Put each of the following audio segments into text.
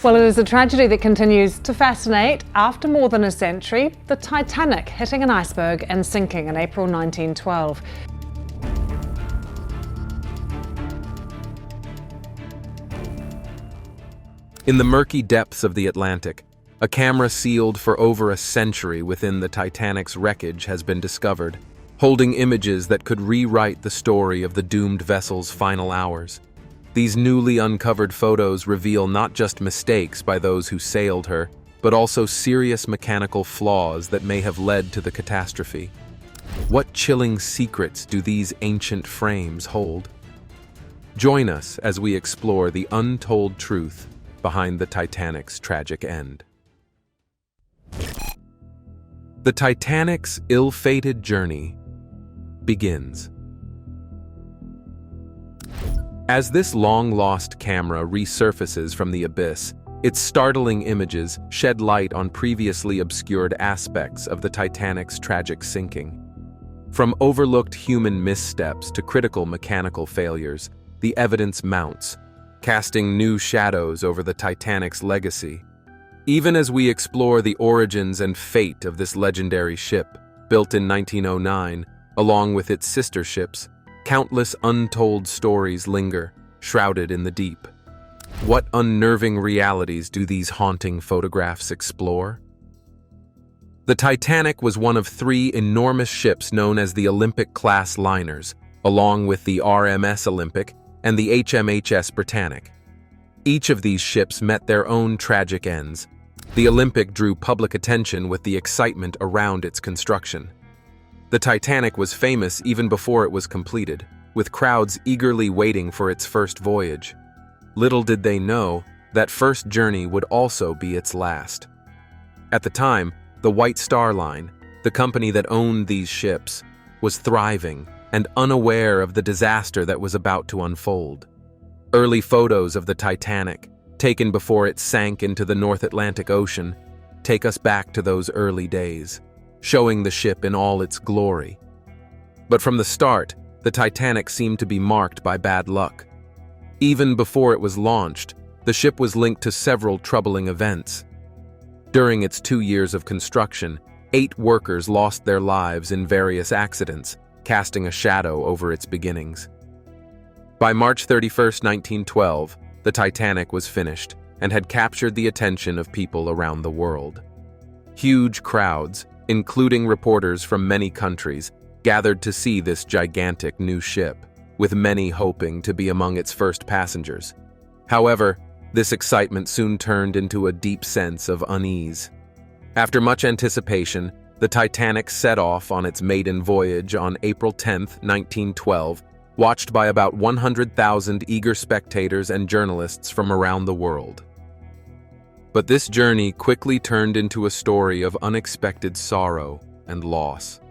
Well, it is a tragedy that continues to fascinate after more than a century. The Titanic hitting an iceberg and sinking in April 1912. In the murky depths of the Atlantic, a camera sealed for over a century within the Titanic's wreckage has been discovered, holding images that could rewrite the story of the doomed vessel's final hours. These newly uncovered photos reveal not just mistakes by those who sailed her, but also serious mechanical flaws that may have led to the catastrophe. What chilling secrets do these ancient frames hold? Join us as we explore the untold truth behind the Titanic's tragic end. The Titanic's ill-fated journey begins. As this long-lost camera resurfaces from the abyss, its startling images shed light on previously obscured aspects of the Titanic's tragic sinking. From overlooked human missteps to critical mechanical failures, the evidence mounts, casting new shadows over the Titanic's legacy. Even as we explore the origins and fate of this legendary ship, built in 1909, along with its sister ships, countless untold stories linger, shrouded in the deep. What unnerving realities do these haunting photographs explore? The Titanic was one of three enormous ships known as the Olympic-class liners, along with the RMS Olympic and the HMHS Britannic. Each of these ships met their own tragic ends. The Olympic drew public attention with the excitement around its construction. The Titanic was famous even before it was completed, with crowds eagerly waiting for its first voyage. Little did they know that first journey would also be its last. At the time, the White Star Line, the company that owned these ships, was thriving and unaware of the disaster that was about to unfold. Early photos of the Titanic, taken before it sank into the North Atlantic Ocean, take us back to those early days, showing the ship in all its glory. But from the start, the Titanic seemed to be marked by bad luck. Even before it was launched, the ship was linked to several troubling events. During its 2 years of construction, 8 workers lost their lives in various accidents, casting a shadow over its beginnings. By March 31, 1912, the Titanic was finished and had captured the attention of people around the world. Huge crowds, including reporters from many countries, gathered to see this gigantic new ship, with many hoping to be among its first passengers. However, this excitement soon turned into a deep sense of unease. After much anticipation, the Titanic set off on its maiden voyage on April 10, 1912, watched by about 100,000 eager spectators and journalists from around the world. But this journey quickly turned into a story of unexpected sorrow and loss.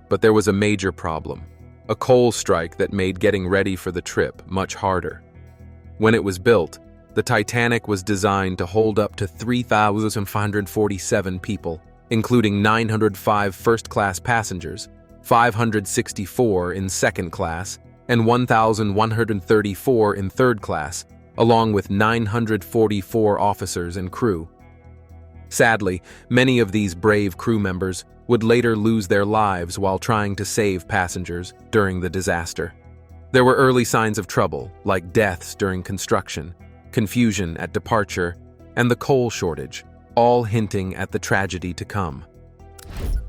But there was a major problem, a coal strike that made getting ready for the trip much harder. When it was built, the Titanic was designed to hold up to 3,547 people, including 905 first-class passengers, 564 in second class, and 1,134 in third class, along with 944 officers and crew. Sadly, many of these brave crew members would later lose their lives while trying to save passengers during the disaster. There were early signs of trouble, like deaths during construction, confusion at departure, and the coal shortage, all hinting at the tragedy to come.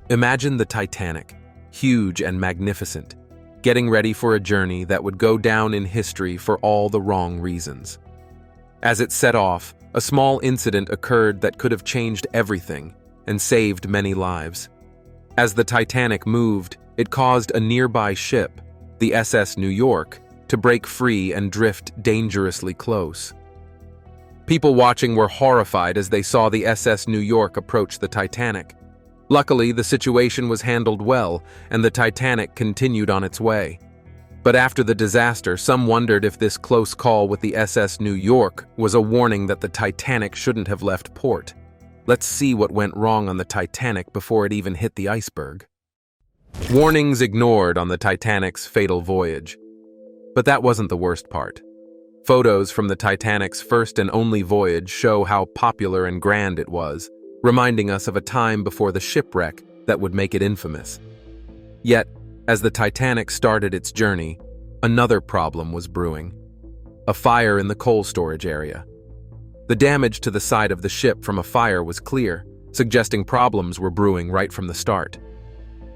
Imagine the Titanic, huge and magnificent, getting ready for a journey that would go down in history for all the wrong reasons. As it set off, a small incident occurred that could have changed everything and saved many lives. As the Titanic moved, it caused a nearby ship, the SS New York, to break free and drift dangerously close. People watching were horrified as they saw the SS New York approach the Titanic. Luckily, the situation was handled well, and the Titanic continued on its way. But after the disaster, some wondered if this close call with the SS New York was a warning that the Titanic shouldn't have left port. Let's see what went wrong on the Titanic before it even hit the iceberg. Warnings ignored on the Titanic's fatal voyage. But that wasn't the worst part. Photos from the Titanic's first and only voyage show how popular and grand it was, reminding us of a time before the shipwreck that would make it infamous. Yet, as the Titanic started its journey, another problem was brewing: a fire in the coal storage area. The damage to the side of the ship from a fire was clear, suggesting problems were brewing right from the start.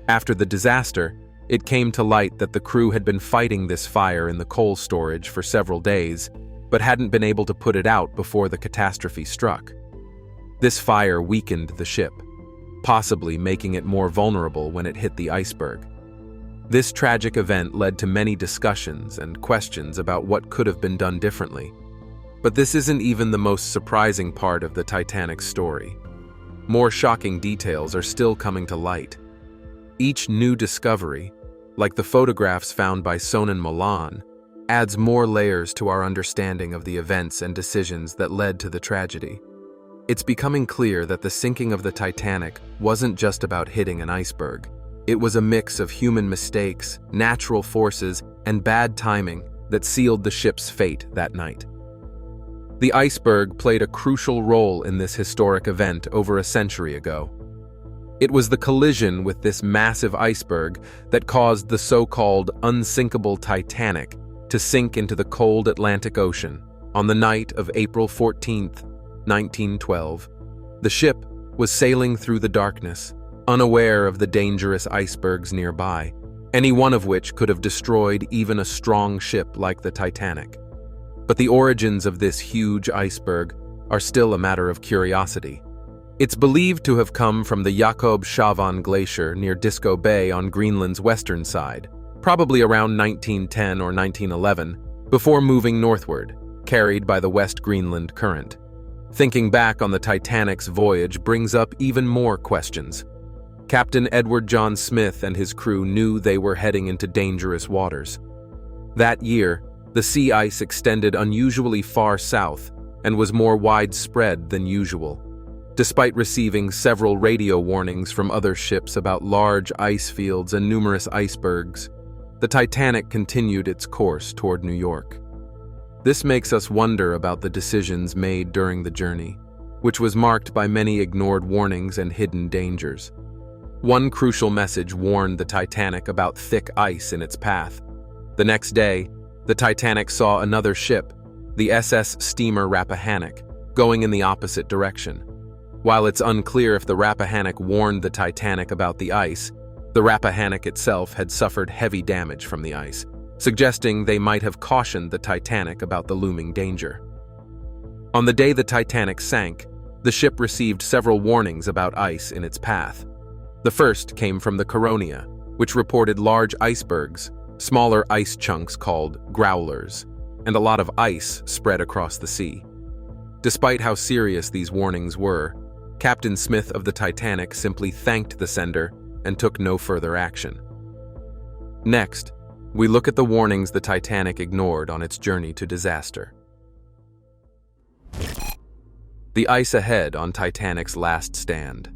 After the disaster, it came to light that the crew had been fighting this fire in the coal storage for several days, but hadn't been able to put it out before the catastrophe struck. This fire weakened the ship, possibly making it more vulnerable when it hit the iceberg. This tragic event led to many discussions and questions about what could have been done differently. But this isn't even the most surprising part of the Titanic's story. More shocking details are still coming to light. Each new discovery, like the photographs found by Sonnen Milan, adds more layers to our understanding of the events and decisions that led to the tragedy. It's becoming clear that the sinking of the Titanic wasn't just about hitting an iceberg. It was a mix of human mistakes, natural forces, and bad timing that sealed the ship's fate that night. The iceberg played a crucial role in this historic event over a century ago. It was the collision with this massive iceberg that caused the so-called unsinkable Titanic to sink into the cold Atlantic Ocean on the night of April 14, 1912. The ship was sailing through the darkness, unaware of the dangerous icebergs nearby, any one of which could have destroyed even a strong ship like the Titanic. But the origins of this huge iceberg are still a matter of curiosity. It's believed to have come from the Jakob Shavon Glacier near Disco Bay on Greenland's western side, probably around 1910 or 1911, before moving northward, carried by the West Greenland Current. Thinking back on the Titanic's voyage brings up even more questions. Captain Edward John Smith and his crew knew they were heading into dangerous waters. That year, the sea ice extended unusually far south and was more widespread than usual. Despite receiving several radio warnings from other ships about large ice fields and numerous icebergs, the Titanic continued its course toward New York. This makes us wonder about the decisions made during the journey, which was marked by many ignored warnings and hidden dangers. One crucial message warned the Titanic about thick ice in its path. The next day, the Titanic saw another ship, the SS steamer Rappahannock, going in the opposite direction. While it's unclear if the Rappahannock warned the Titanic about the ice, the Rappahannock itself had suffered heavy damage from the ice, suggesting they might have cautioned the Titanic about the looming danger. On the day the Titanic sank, the ship received several warnings about ice in its path. The first came from the Caronia, which reported large icebergs, smaller ice chunks called growlers, and a lot of ice spread across the sea. Despite how serious these warnings were, Captain Smith of the Titanic simply thanked the sender and took no further action. Next, we look at the warnings the Titanic ignored on its journey to disaster. The ice ahead on Titanic's last stand.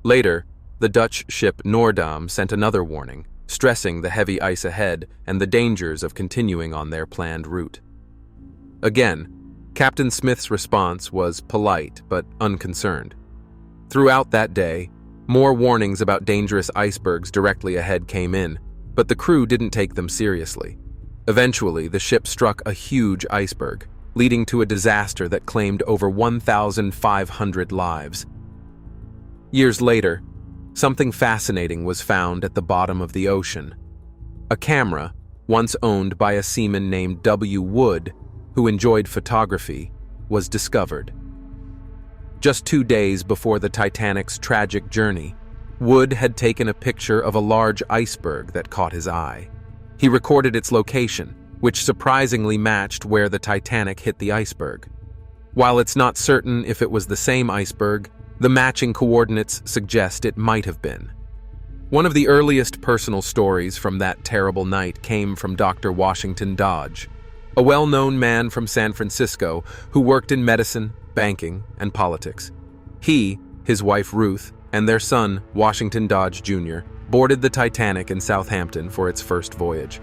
Later, the Dutch ship Noordam sent another warning, stressing the heavy ice ahead and the dangers of continuing on their planned route. Again, Captain Smith's response was polite but unconcerned. Throughout that day, more warnings about dangerous icebergs directly ahead came in, but the crew didn't take them seriously. Eventually, the ship struck a huge iceberg, leading to a disaster that claimed over 1,500 lives. Years later, something fascinating was found at the bottom of the ocean. A camera, once owned by a seaman named W. Wood, who enjoyed photography, was discovered. Just 2 days before the Titanic's tragic journey, Wood had taken a picture of a large iceberg that caught his eye. He recorded its location, which surprisingly matched where the Titanic hit the iceberg. While it's not certain if it was the same iceberg, the matching coordinates suggest it might have been. One of the earliest personal stories from that terrible night came from Dr. Washington Dodge, a well-known man from San Francisco who worked in medicine, banking, and politics. He, his wife Ruth, and their son, Washington Dodge Jr., boarded the Titanic in Southampton for its first voyage.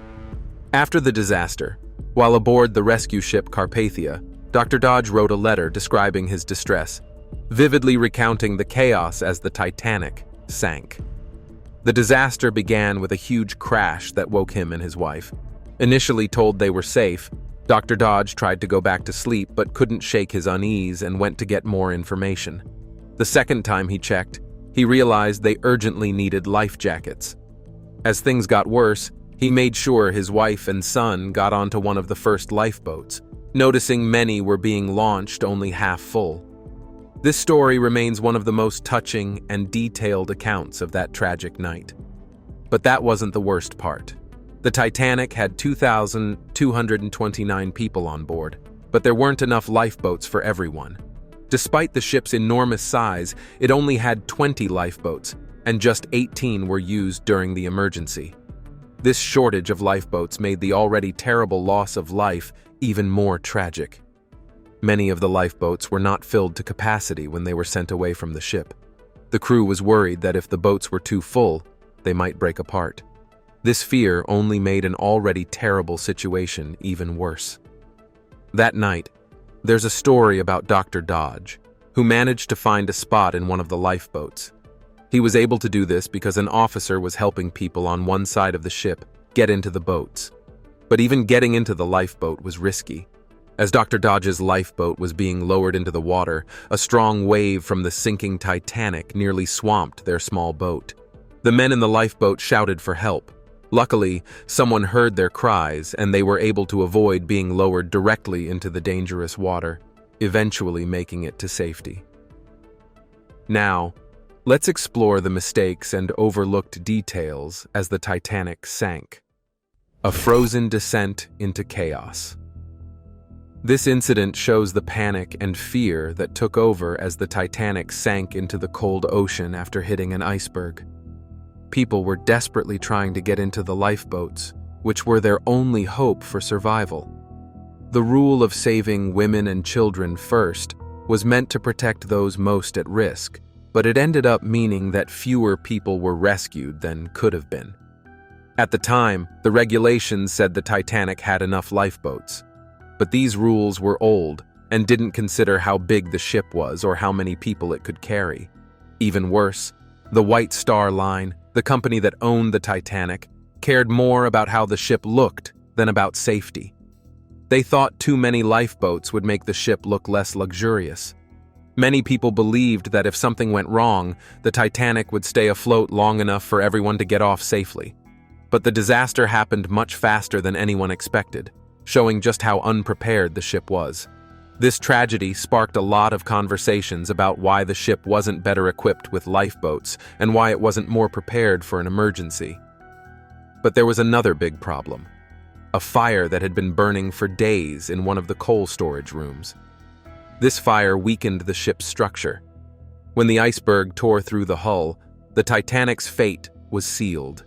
After the disaster, While aboard the rescue ship Carpathia, Dr. Dodge wrote a letter describing his distress, vividly recounting the chaos as the Titanic sank. The disaster began with a huge crash that woke him and his wife. Initially told they were safe, Dr. Dodge tried to go back to sleep but couldn't shake his unease and went to get more information. The second time he checked, he realized they urgently needed life jackets. As things got worse, he made sure his wife and son got onto one of the first lifeboats, noticing many were being launched only half full. This story remains one of the most touching and detailed accounts of that tragic night. But that wasn't the worst part. The Titanic had 2,229 people on board, but there weren't enough lifeboats for everyone. Despite the ship's enormous size, it only had 20 lifeboats, and just 18 were used during the emergency. This shortage of lifeboats made the already terrible loss of life even more tragic. Many of the lifeboats were not filled to capacity when they were sent away from the ship. The crew was worried that if the boats were too full, they might break apart. This fear only made an already terrible situation even worse. That night, there's a story about Dr. Dodge, who managed to find a spot in one of the lifeboats. He was able to do this because an officer was helping people on one side of the ship get into the boats. But even getting into the lifeboat was risky. As Dr. Dodge's lifeboat was being lowered into the water, a strong wave from the sinking Titanic nearly swamped their small boat. The men in the lifeboat shouted for help. Luckily, someone heard their cries and they were able to avoid being lowered directly into the dangerous water, eventually making it to safety. Now, let's explore the mistakes and overlooked details as the Titanic sank. A frozen descent into chaos. This incident shows the panic and fear that took over as the Titanic sank into the cold ocean after hitting an iceberg. People were desperately trying to get into the lifeboats, which were their only hope for survival. The rule of saving women and children first was meant to protect those most at risk, but it ended up meaning that fewer people were rescued than could have been. At the time, the regulations said the Titanic had enough lifeboats, but these rules were old and didn't consider how big the ship was or how many people it could carry. Even worse, the White Star Line, the company that owned the Titanic, cared more about how the ship looked than about safety. They thought too many lifeboats would make the ship look less luxurious. Many people believed that if something went wrong, the Titanic would stay afloat long enough for everyone to get off safely. But the disaster happened much faster than anyone expected, showing just how unprepared the ship was. This tragedy sparked a lot of conversations about why the ship wasn't better equipped with lifeboats and why it wasn't more prepared for an emergency. But there was another big problem: a fire that had been burning for days in one of the coal storage rooms. This fire weakened the ship's structure. When the iceberg tore through the hull, the Titanic's fate was sealed.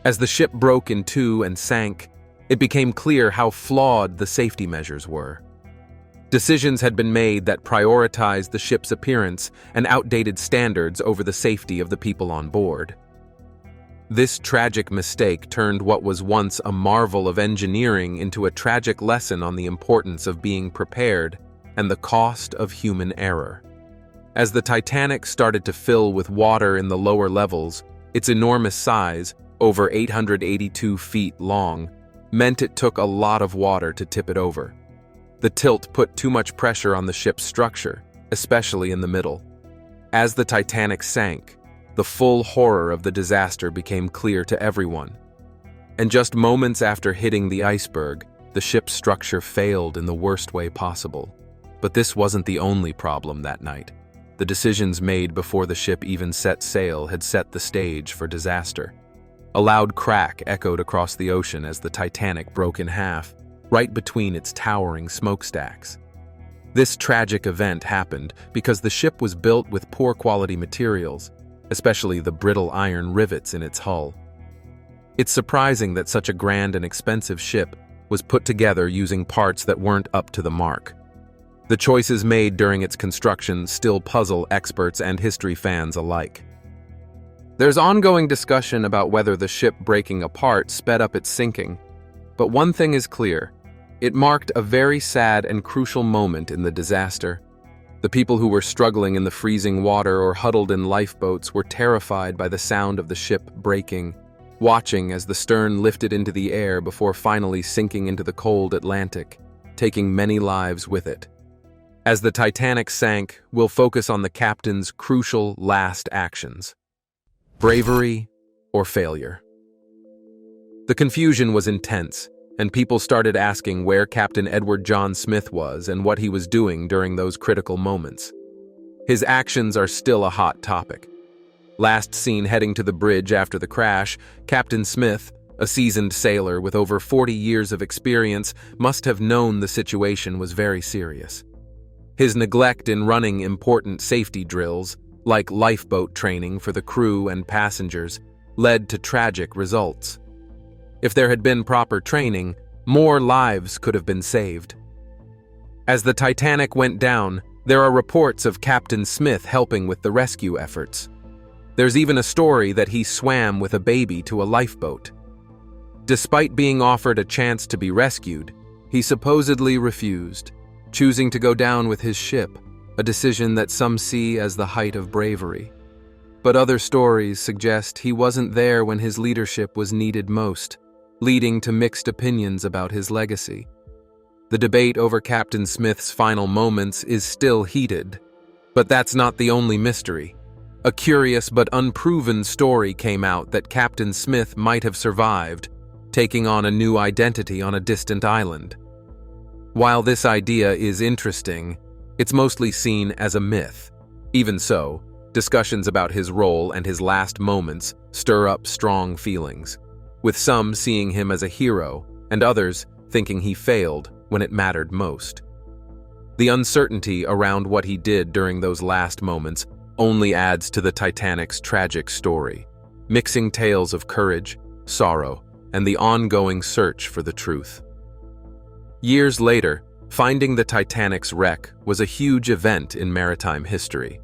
As the ship broke in two and sank, it became clear how flawed the safety measures were. Decisions had been made that prioritized the ship's appearance and outdated standards over the safety of the people on board. This tragic mistake turned what was once a marvel of engineering into a tragic lesson on the importance of being prepared and the cost of human error. As the Titanic started to fill with water in the lower levels, its enormous size, over 882 feet long, meant it took a lot of water to tip it over. The tilt put too much pressure on the ship's structure, especially in the middle. As the Titanic sank, the full horror of the disaster became clear to everyone. And just moments after hitting the iceberg, the ship's structure failed in the worst way possible. But this wasn't the only problem that night. The decisions made before the ship even set sail had set the stage for disaster. A loud crack echoed across the ocean as the Titanic broke in half, right between its towering smokestacks. This tragic event happened because the ship was built with poor quality materials, especially the brittle iron rivets in its hull. It's surprising that such a grand and expensive ship was put together using parts that weren't up to the mark. The choices made during its construction still puzzle experts and history fans alike. There's ongoing discussion about whether the ship breaking apart sped up its sinking, but one thing is clear: It marked a very sad and crucial moment in the disaster. The people who were struggling in the freezing water or huddled in lifeboats were terrified by the sound of the ship breaking, watching as the stern lifted into the air before finally sinking into the cold Atlantic, taking many lives with it. As the Titanic sank, we'll focus on the captain's crucial last actions. Bravery or failure? The confusion was intense, and people started asking where Captain Edward John Smith was and what he was doing during those critical moments. His actions are still a hot topic. Last seen heading to the bridge after the crash, Captain Smith, a seasoned sailor with over 40 years of experience, must have known the situation was very serious. His neglect in running important safety drills, like lifeboat training for the crew and passengers, led to tragic results. If there had been proper training, more lives could have been saved. As the Titanic went down, there are reports of Captain Smith helping with the rescue efforts. There's even a story that he swam with a baby to a lifeboat. Despite being offered a chance to be rescued, he supposedly refused, choosing to go down with his ship, a decision that some see as the height of bravery. But other stories suggest he wasn't there when his leadership was needed most, leading to mixed opinions about his legacy. The debate over Captain Smith's final moments is still heated, but that's not the only mystery. A curious but unproven story came out that Captain Smith might have survived, taking on a new identity on a distant island. While this idea is interesting, it's mostly seen as a myth. Even so, discussions about his role and his last moments stir up strong feelings, with some seeing him as a hero and others thinking he failed when it mattered most. The uncertainty around what he did during those last moments only adds to the Titanic's tragic story, mixing tales of courage, sorrow, and the ongoing search for the truth. Years later, finding the Titanic's wreck was a huge event in maritime history.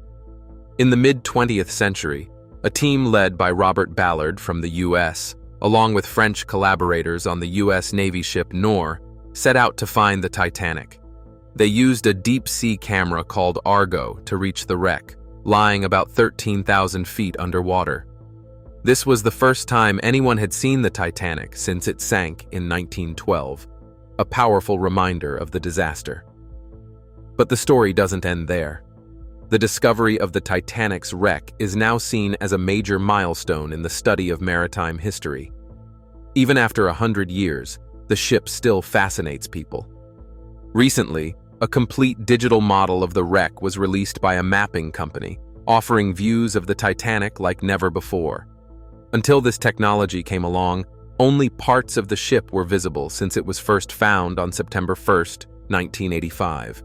In the mid-20th century, a team led by Robert Ballard from the U.S., along with French collaborators on the U.S. Navy ship Nor, set out to find the Titanic. They used a deep-sea camera called Argo to reach the wreck, lying about 13,000 feet underwater. This was the first time anyone had seen the Titanic since it sank in 1912, a powerful reminder of the disaster. But the story doesn't end there. The discovery of the Titanic's wreck is now seen as a major milestone in the study of maritime history. Even after 100 years, the ship still fascinates people. Recently, a complete digital model of the wreck was released by a mapping company, offering views of the Titanic like never before. Until this technology came along, only parts of the ship were visible since it was first found on September 1, 1985.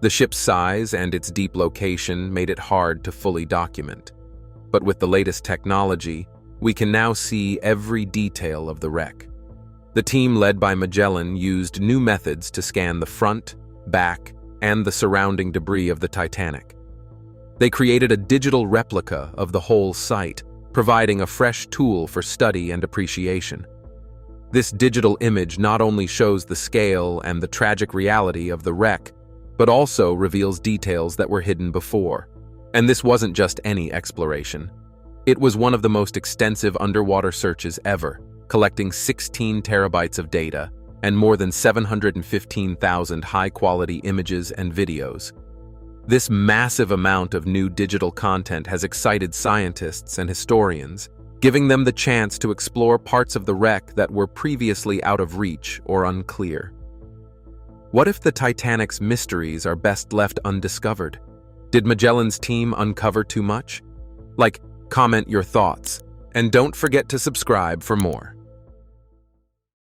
The ship's size and its deep location made it hard to fully document. But with the latest technology, we can now see every detail of the wreck. The team led by Magellan used new methods to scan the front, back, and the surrounding debris of the Titanic. They created a digital replica of the whole site, providing a fresh tool for study and appreciation. This digital image not only shows the scale and the tragic reality of the wreck, but also reveals details that were hidden before. And this wasn't just any exploration. It was one of the most extensive underwater searches ever, collecting 16 terabytes of data and more than 715,000 high-quality images and videos. This massive amount of new digital content has excited scientists and historians, giving them the chance to explore parts of the wreck that were previously out of reach or unclear. What if the Titanic's mysteries are best left undiscovered? Did Magellan's team uncover too much? Comment your thoughts, and don't forget to subscribe for more.